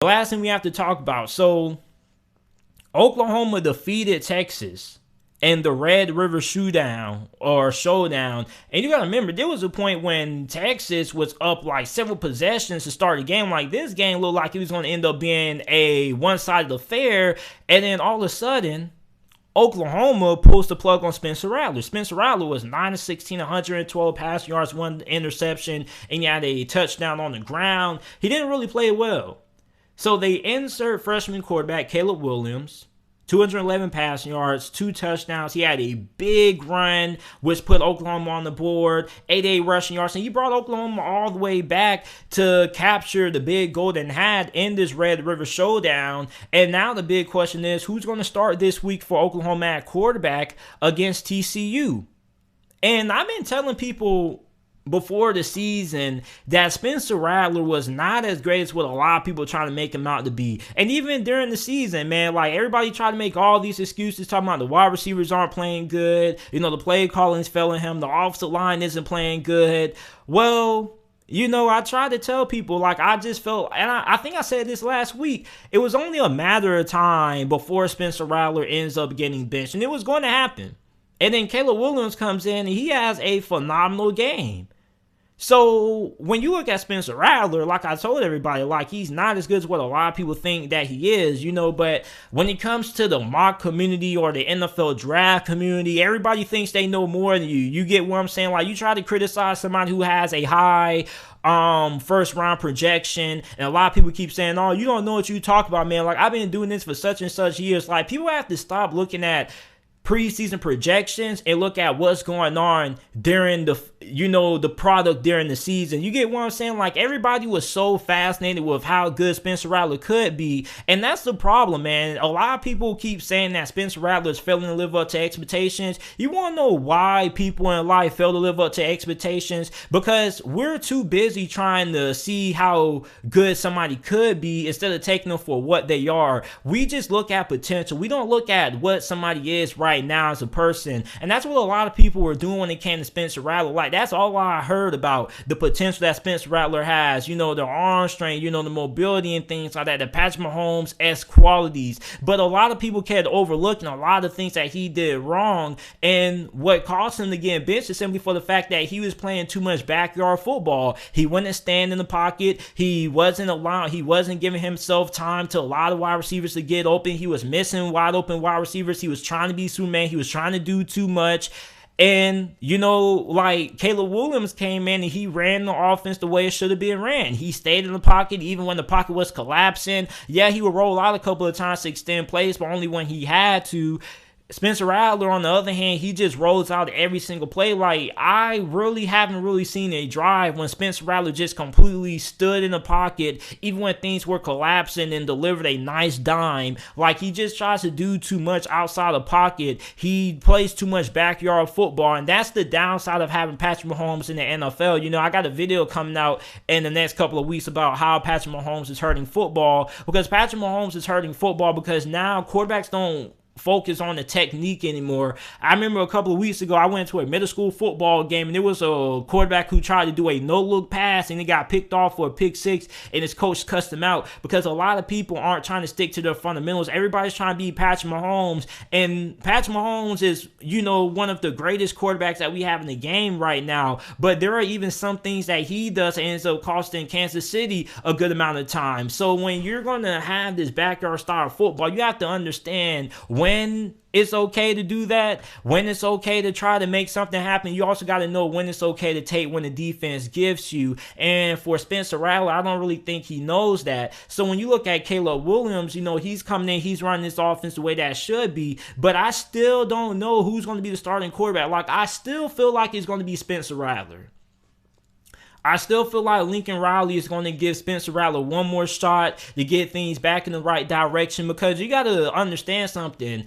The last thing we have to talk about. So Oklahoma defeated Texas in the Red River showdown. And you gotta remember, there was a point when Texas was up like several possessions to start the game. Like, this game looked like it was gonna end up being a one-sided affair, and then all of a sudden Oklahoma pulls the plug on Spencer Rattler. Spencer Rattler was 9 of 16, 112 passing yards, 1 interception, and he had a touchdown on the ground. He didn't really play well. So they insert freshman quarterback Caleb Williams, 211 passing yards, 2 touchdowns. He had a big run, which put Oklahoma on the board, 88 rushing yards. And he brought Oklahoma all the way back to capture the big golden hat in this Red River showdown. And now the big question is, who's going to start this week for Oklahoma at quarterback against TCU? And I've been telling people before the season that Spencer Rattler was not as great as what a lot of people trying to make him out to be. And even during the season, man, like, everybody tried to make all these excuses, talking about the wide receivers aren't playing good, the play calling's failing him, the offensive line isn't playing good. Well, I tried to tell people, like, I just felt, and I think I said this last week, it was only a matter of time before Spencer Rattler ends up getting benched, and it was going to happen. And then Caleb Williams comes in, and he has a phenomenal game. So when you look at Spencer Rattler, like I told everybody, like, he's not as good as what a lot of people think that he is, but when it comes to the mock community or the NFL draft community, everybody thinks they know more than you. You get what I'm saying? Like, you try to criticize somebody who has a high first round projection, and a lot of people keep saying, oh, you don't know what you talk about, man. Like, I've been doing this for such and such years. Like, people have to stop looking at preseason projections and look at what's going on during the product during the season. You get what I'm saying? Like, everybody was so fascinated with how good Spencer Rattler could be, and that's the problem, man. A lot of people keep saying that Spencer Rattler is failing to live up to expectations. You want to know why people in life fail to live up to expectations? Because we're too busy trying to see how good somebody could be instead of taking them for what they are. We just look at potential. We don't look at what somebody is right now as a person, and that's what a lot of people were doing when it came to Spencer Rattler. Like, that's all I heard about the potential that Spencer Rattler has, the arm strength, the mobility and things like that, the Patrick Mahomes-esque qualities. But a lot of people kept overlooking a lot of things that he did wrong, and what caused him to get benched is simply for the fact that he was playing too much backyard football. He wouldn't stand in the pocket. He wasn't giving himself time to allow the wide receivers to get open. He was missing wide open wide receivers. He was trying to be Superman. He was trying to do too much. And, like, Caleb Williams came in and he ran the offense the way it should have been ran. He stayed in the pocket even when the pocket was collapsing. Yeah, he would roll out a couple of times to extend plays, but only when he had to. Spencer Rattler, on the other hand, he just rolls out every single play. Like, I really haven't really seen a drive when Spencer Rattler just completely stood in the pocket, even when things were collapsing, and delivered a nice dime. Like, he just tries to do too much outside the pocket. He plays too much backyard football, and that's the downside of having Patrick Mahomes in the NFL. I got a video coming out in the next couple of weeks about how Patrick Mahomes is hurting football, because Patrick Mahomes is hurting football because now quarterbacks don't focus on the technique anymore. I remember a couple of weeks ago, I went to a middle school football game, and there was a quarterback who tried to do a no-look pass, and he got picked off for a pick six, and his coach cussed him out because a lot of people aren't trying to stick to their fundamentals. Everybody's trying to be Patrick Mahomes, and Patrick Mahomes is, one of the greatest quarterbacks that we have in the game right now, but there are even some things that he does that ends up costing Kansas City a good amount of time. So when you're going to have this backyard style of football, you have to understand when it's okay to do that, when it's okay to try to make something happen. You also got to know when it's okay to take when the defense gives you. And for Spencer Rattler, I don't really think he knows that. So when you look at Caleb Williams, he's coming in, he's running this offense the way that it should be, but I still don't know who's going to be the starting quarterback. Like, I still feel like it's going to be Spencer Rattler. I still feel like Lincoln Riley is going to give Spencer Rattler one more shot to get things back in the right direction, because you got to understand something.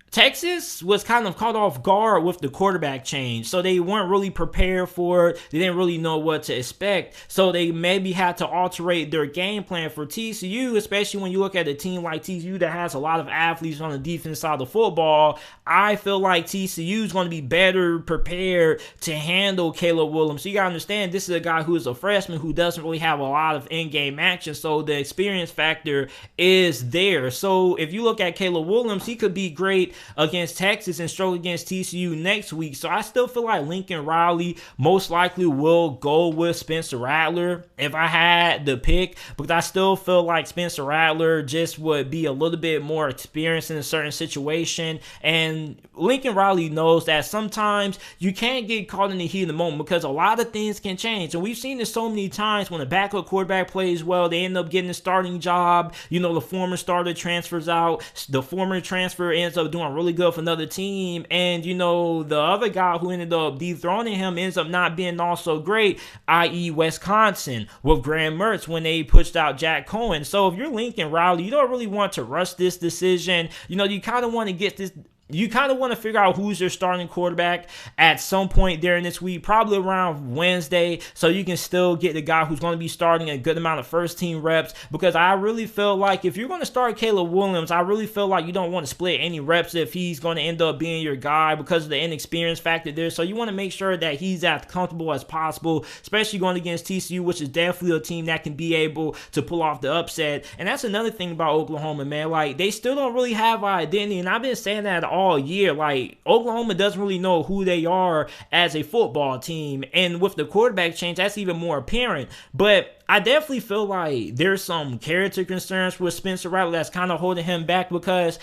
Texas was kind of caught off guard with the quarterback change, so they weren't really prepared for it. They didn't really know what to expect, so they maybe had to alterate their game plan for TCU, especially when you look at a team like TCU that has a lot of athletes on the defense side of the football. I feel like TCU is going to be better prepared to handle Caleb Williams. So you got to understand, this is a guy who is a freshman who doesn't really have a lot of in-game action, so the experience factor is there. So if you look at Caleb Williams, he could be great against Texas and struggle against TCU next week. So I still feel like Lincoln Riley most likely will go with Spencer Rattler if I had the pick, because I still feel like Spencer Rattler just would be a little bit more experienced in a certain situation. And Lincoln Riley knows that sometimes you can't get caught in the heat of the moment because a lot of things can change. And we've seen this so many times when a backup quarterback plays well, they end up getting a starting job. You know, the former starter transfers out. The former transfer ends up doing really good for another team, and you know, the other guy who ended up dethroning him ends up not being also great, i.e. Wisconsin with Graham Mertz when they pushed out Jack Cohen. So if you're Lincoln Riley, you don't really want to rush this decision. You know, you kind of want to get this. You kind of want to figure out who's your starting quarterback at some point during this week, probably around Wednesday, so you can still get the guy who's going to be starting a good amount of first-team reps, because I really feel like if you're going to start Caleb Williams, I really feel like you don't want to split any reps if he's going to end up being your guy because of the inexperience factor there. So you want to make sure that he's as comfortable as possible, especially going against TCU, which is definitely a team that can be able to pull off the upset. And that's another thing about Oklahoma, man. Like, they still don't really have an identity, and I've been saying that all year. Like, Oklahoma doesn't really know who they are as a football team, and with the quarterback change, that's even more apparent. But I definitely feel like there's some character concerns with Spencer Rattler that's kind of holding him back, because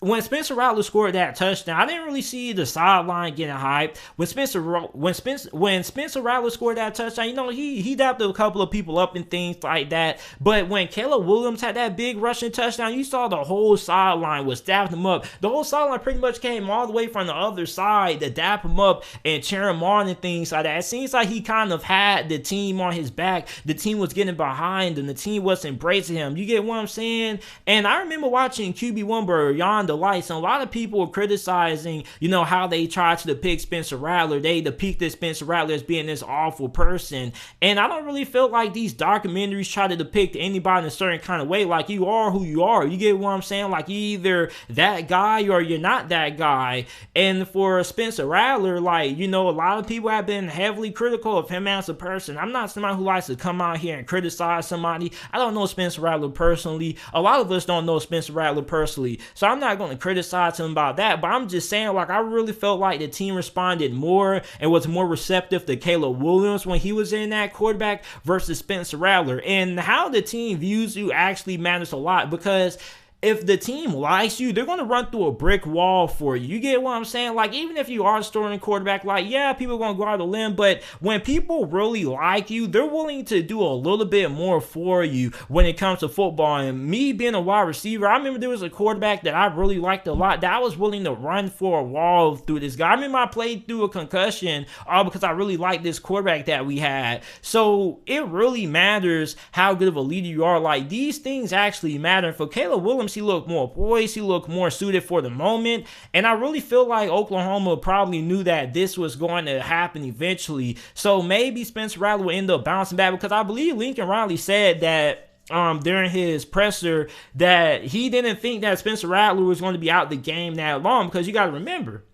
when Spencer Rattler scored that touchdown, I didn't really see the sideline getting hyped. When Spencer Rattler scored that touchdown, you know, he dapped a couple of people up and things like that. But when Caleb Williams had that big rushing touchdown, you saw the whole sideline was dapping him up. The whole sideline pretty much came all the way from the other side to dap him up and cheer him on and things like that. It seems like he kind of had the team on his back. The team was getting behind him. The team was embracing him. You get what I'm saying? And I remember watching QB1 Beyond the Lights, and a lot of people were criticizing, you know, how they tried to depict Spencer Rattler. They depicted Spencer Rattler as being this awful person, and I don't really feel like these documentaries try to depict anybody in a certain kind of way. Like, you are who you are. You get what I'm saying? Like, you're either that guy or you're not that guy. And for Spencer Rattler, like, you know, a lot of people have been heavily critical of him as a person. I'm not somebody who likes to come out here and criticize somebody. I don't know Spencer Rattler personally. A lot of us don't know Spencer Rattler personally, so I'm not going to criticize him about that, but I'm just saying, like, I really felt like the team responded more and was more receptive to Caleb Williams when he was in that quarterback versus Spencer Rattler. And how the team views you actually matters a lot, because if the team likes you, they're going to run through a brick wall for you. You get what I'm saying? Like, even if you are a starting quarterback, like, yeah, people are going to go out on a limb, but when people really like you, they're willing to do a little bit more for you when it comes to football. And me being a wide receiver, I remember there was a quarterback that I really liked a lot that I was willing to run for a wall through this guy. I remember I played through a concussion all because I really liked this quarterback that we had. So it really matters how good of a leader you are. Like, these things actually matter. For Caleb Williams, he looked more poised, he looked more suited for the moment, and I really feel like Oklahoma probably knew that this was going to happen eventually. So maybe Spencer Rattler will end up bouncing back, because I believe Lincoln Riley said that during his presser that he didn't think that Spencer Rattler was going to be out the game that long, because you got to remember,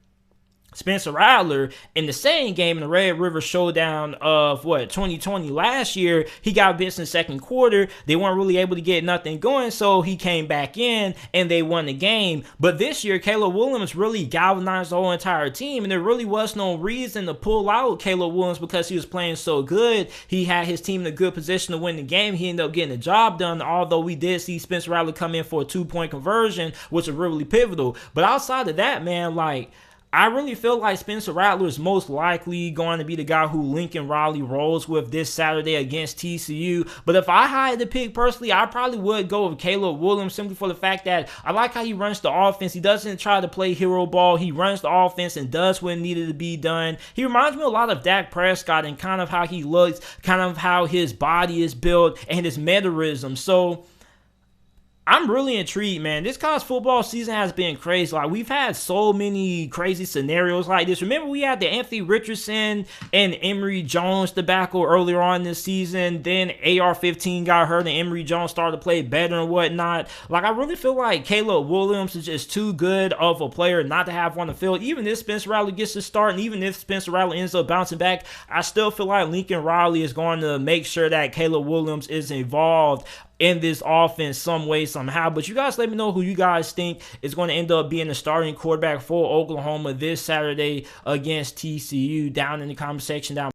Spencer Rattler, in the same game in the Red River Showdown of 2020 last year, he got benched in the second quarter. They weren't really able to get nothing going, so he came back in and they won the game. But this year, Caleb Williams really galvanized the whole entire team, and there really was no reason to pull out Caleb Williams because he was playing so good. He had his team in a good position to win the game. He ended up getting the job done, although we did see Spencer Rattler come in for a 2-point conversion, which was really pivotal. But outside of that, man, like, I really feel like Spencer Rattler is most likely going to be the guy who Lincoln Riley rolls with this Saturday against TCU. But if I had to pick personally, I probably would go with Caleb Williams, simply for the fact that I like how he runs the offense. He doesn't try to play hero ball. He runs the offense and does what needed to be done. He reminds me a lot of Dak Prescott and kind of how he looks, kind of how his body is built and his mannerism. So I'm really intrigued, man. This college football season has been crazy. Like, we've had so many crazy scenarios like this. Remember, we had the Anthony Richardson and Emory Jones debacle earlier on this season. Then AR-15 got hurt and Emory Jones started to play better and whatnot. Like, I really feel like Caleb Williams is just too good of a player not to have on the field. Even if Spencer Rattler gets to start, and even if Spencer Rattler ends up bouncing back, I still feel like Lincoln Riley is going to make sure that Caleb Williams is involved in this offense some way, somehow. But you guys let me know who you guys think is going to end up being the starting quarterback for Oklahoma this Saturday against TCU down in the comment section down